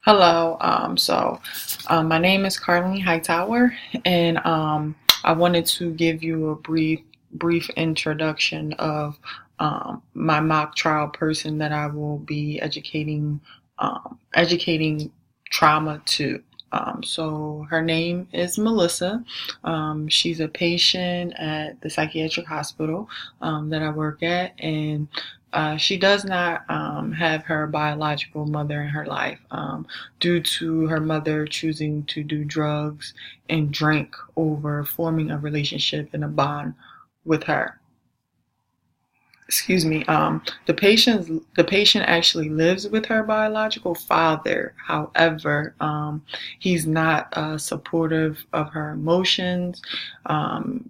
Hello. My name is Carlene Hightower, and I wanted to give you a brief introduction of my mock trial person that I will be educating trauma to. So her name is Melissa. She's a patient at the psychiatric hospital that I work at, and she does not have her biological mother in her life due to her mother choosing to do drugs and drink over forming a relationship and a bond with her. Excuse me. The patient actually lives with her biological father. However, he's not supportive of her emotions.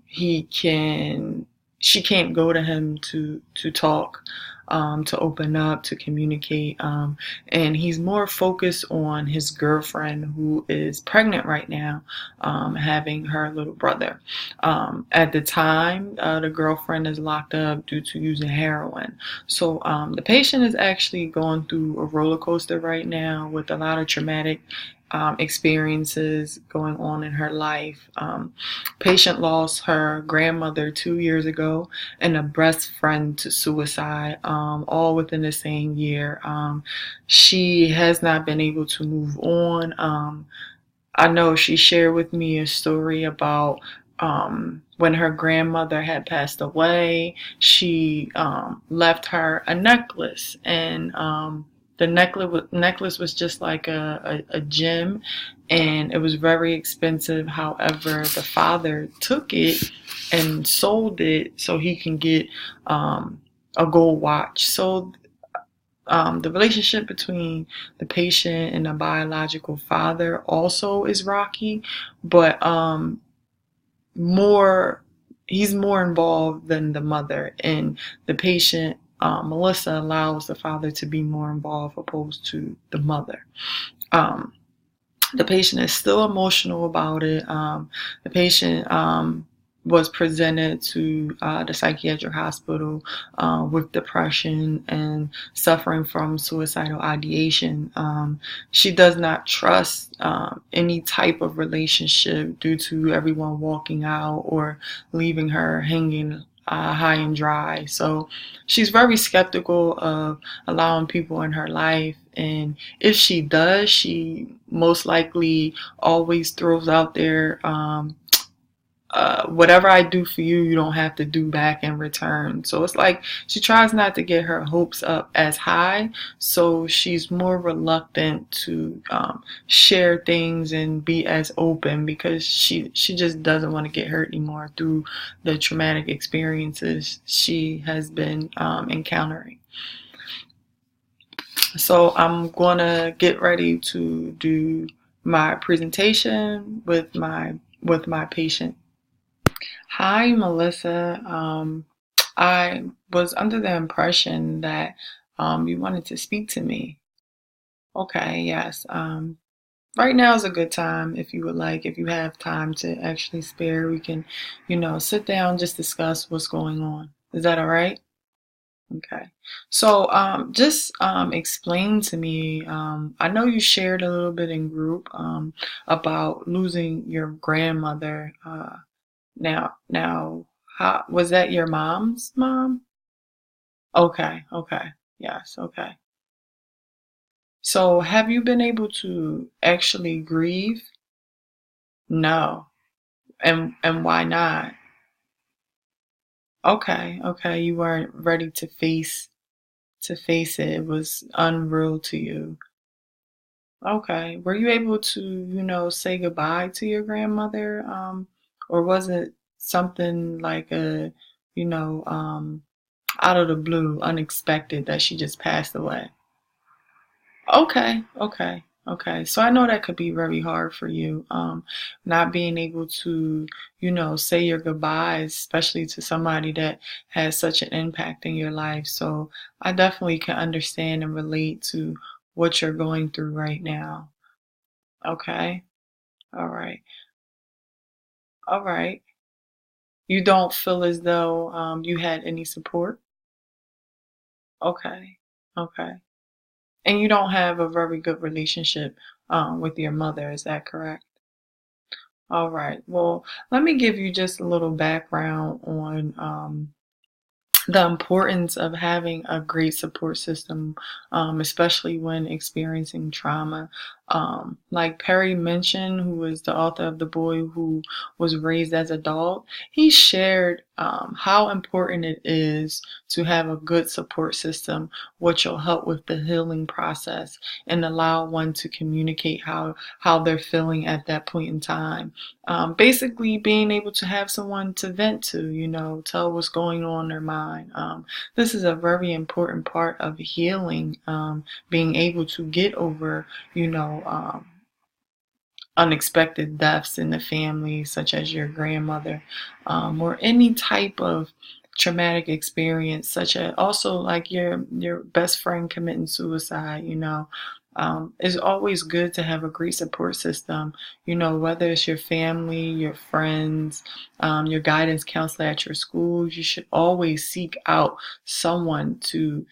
He can She can't go to him to talk, to open up, to communicate, and he's more focused on his girlfriend who is pregnant right now, having her little brother. At the time, the girlfriend is locked up due to using heroin. So the patient is actually going through a roller coaster right now with a lot of traumatic experiences going on in her life. Patient lost her grandmother 2 years ago and a best friend to suicide, all within the same year. She has not been able to move on. I know she shared with me a story about when her grandmother had passed away. She left her a necklace, and the necklace was just like a gem, and it was very expensive. However, the father took it and sold it so he can get a gold watch. So the relationship between the patient and the biological father also is rocky, but more he's more involved than the mother, and the patient, Melissa, allows the father to be more involved opposed to the mother. Um, the patient is still emotional about it. The patient was presented to the psychiatric hospital with depression and suffering from suicidal ideation. She does not trust any type of relationship due to everyone walking out or leaving her hanging high and dry. So she's very skeptical of allowing people in her life. And if she does, she most likely always throws out there, whatever I do for you, you don't have to do back in return. So it's like she tries not to get her hopes up as high. So she's more reluctant to share things and be as open because she just doesn't want to get hurt anymore through the traumatic experiences she has been encountering. So I'm gonna get ready to do my presentation with my patient. Hi, Melissa. I was under the impression that you wanted to speak to me. Okay, yes. Right now is a good time if you would like. If you have time to actually spare, we can, sit down, just discuss what's going on. Is that all right? Okay. So, just explain to me. I know you shared a little bit in group about losing your grandmother. Now, how was that your mom's mom? Okay, okay. Yes, okay. So, have you been able to actually grieve? No. And why not? Okay, okay. You weren't ready to face it. It was unreal to you. Okay. Were you able to, say goodbye to your grandmother? Or was it something like you know, um, out of the blue, unexpected that she just passed away? Okay, okay, okay. So I know that could be very hard for you, not being able to, say your goodbyes, especially to somebody that has such an impact in your life. So I definitely can understand and relate to what you're going through right now. Okay, all right, all right. You don't feel as though you had any support? Okay, okay. And you don't have a very good relationship with your mother, is that correct? All right. Well, let me give you just a little background on the importance of having a great support system, especially when experiencing trauma. Like Perry mentioned, who is the author of The Boy Who Was Raised as a Dog, he shared how important it is to have a good support system, which will help with the healing process and allow one to communicate how they're feeling at that point in time. Basically, being able to have someone to vent to, tell what's going on in their mind. This is a very important part of healing, being able to get over, unexpected deaths in the family, such as your grandmother, or any type of traumatic experience, such as also like your best friend committing suicide. It's always good to have a great support system. Whether it's your family, your friends, your guidance counselor at your school, you should always seek out someone to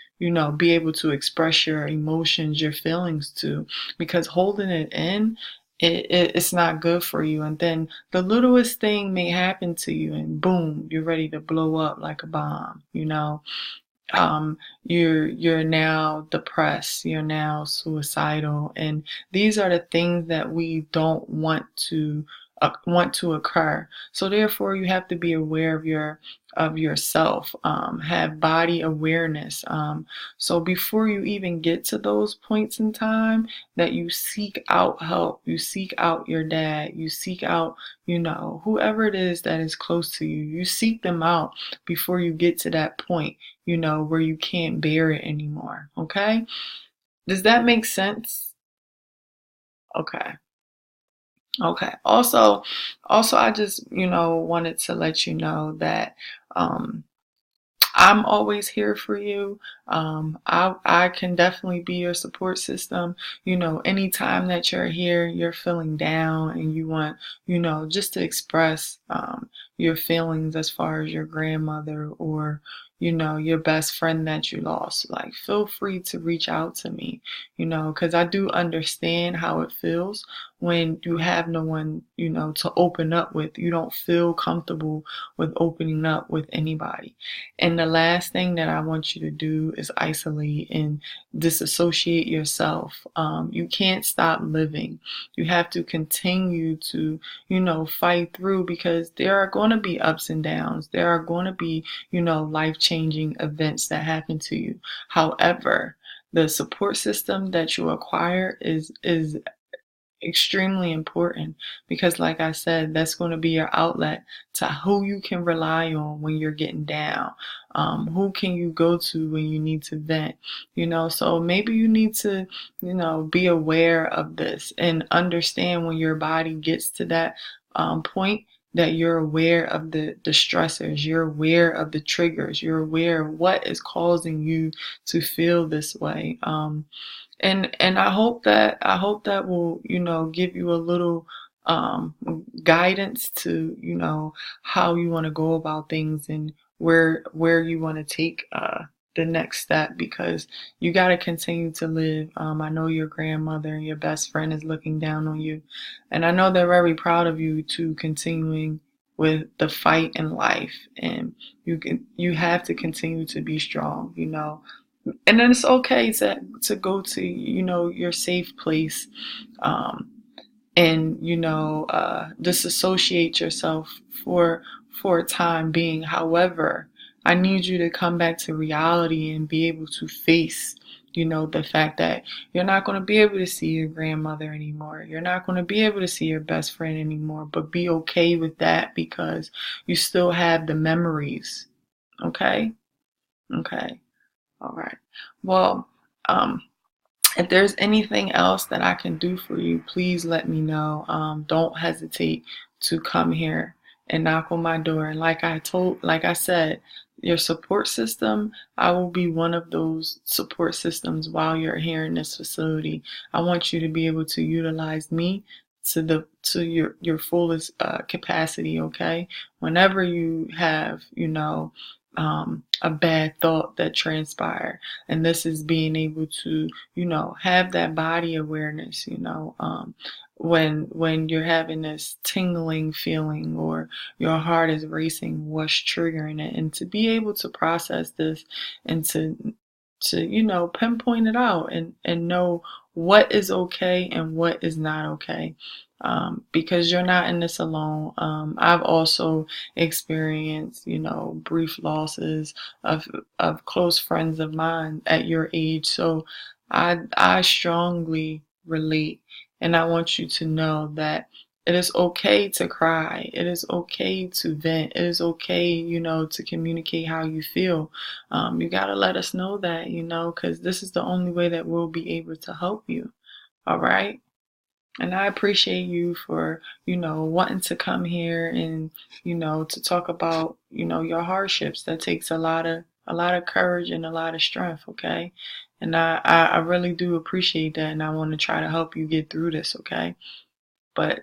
be able to express your emotions, your feelings to, because holding it in, it's not good for you. And then the littlest thing may happen to you and boom, you're ready to blow up like a bomb. You're now depressed, you're now suicidal, and these are the things that we don't want to occur. So therefore, you have to be aware of yourself, have body awareness. So before you even get to those points in time, that you seek out help, you seek out your dad, you seek out, whoever it is that is close to you, you seek them out before you get to that point, where you can't bear it anymore. Okay? Does that make sense? Okay. Okay. Also, I just, wanted to let you know that um, I'm always here for you. I can definitely be your support system. Anytime that you're here, you're feeling down and you want, just to express your feelings as far as your grandmother or, your best friend that you lost. Like, feel free to reach out to me, because I do understand how it feels when you have no one, to open up with. You don't feel comfortable with opening up with anybody. And the last thing that I want you to do is isolate and disassociate yourself. You can't stop living. You have to continue to, fight through, because there are going to be ups and downs. There are going to be, life-changing events that happen to you. However, the support system that you acquire is extremely important, because like I said, that's going to be your outlet to who you can rely on when you're getting down, who can you go to when you need to vent. So maybe you need to be aware of this and understand when your body gets to that point, that you're aware of the stressors, you're aware of the triggers, you're aware of what is causing you to feel this way. And I hope that will, give you a little um guidance to, how you want to go about things and where you want to take the next step, because you got to continue to live. I know your grandmother and your best friend is looking down on you, and I know they're very proud of you to continuing with the fight in life, and you have to continue to be strong. And then it's okay to go to, your safe place, um, and disassociate yourself for a time being. However, I need you to come back to reality and be able to face, the fact that you're not going to be able to see your grandmother anymore. You're not going to be able to see your best friend anymore, but be okay with that, because you still have the memories. Okay? Okay. All right. Well, um, if there's anything else that I can do for you, please let me know. Don't hesitate to come here and knock on my door. And like I said, your support system, I will be one of those support systems while you're here in this facility. I want you to be able to utilize me to your fullest capacity. Okay, whenever you have, a bad thought that transpired. And this is being able to, have that body awareness, when you're having this tingling feeling or your heart is racing, what's triggering it, and to be able to process this and to pinpoint it out and know what is okay and what is not okay. Because you're not in this alone. I've also experienced, brief losses of close friends of mine at your age. So I strongly relate, and I want you to know that it is okay to cry. It is okay to vent. It is okay, to communicate how you feel. You got to let us know that, because this is the only way that we'll be able to help you. All right. And I appreciate you for, wanting to come here and, to talk about, your hardships. That takes a lot of courage and a lot of strength, okay? And I really do appreciate that, and I want to try to help you get through this, okay? But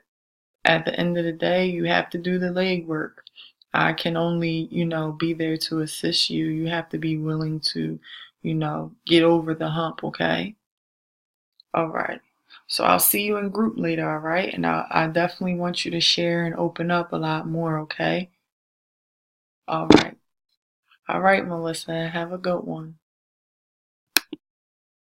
at the end of the day, you have to do the legwork. I can only, be there to assist you. You have to be willing to, get over the hump, okay? All right. So I'll see you in group later, all right? And I definitely want you to share and open up a lot more, okay? All right. All right, Melissa. Have a good one.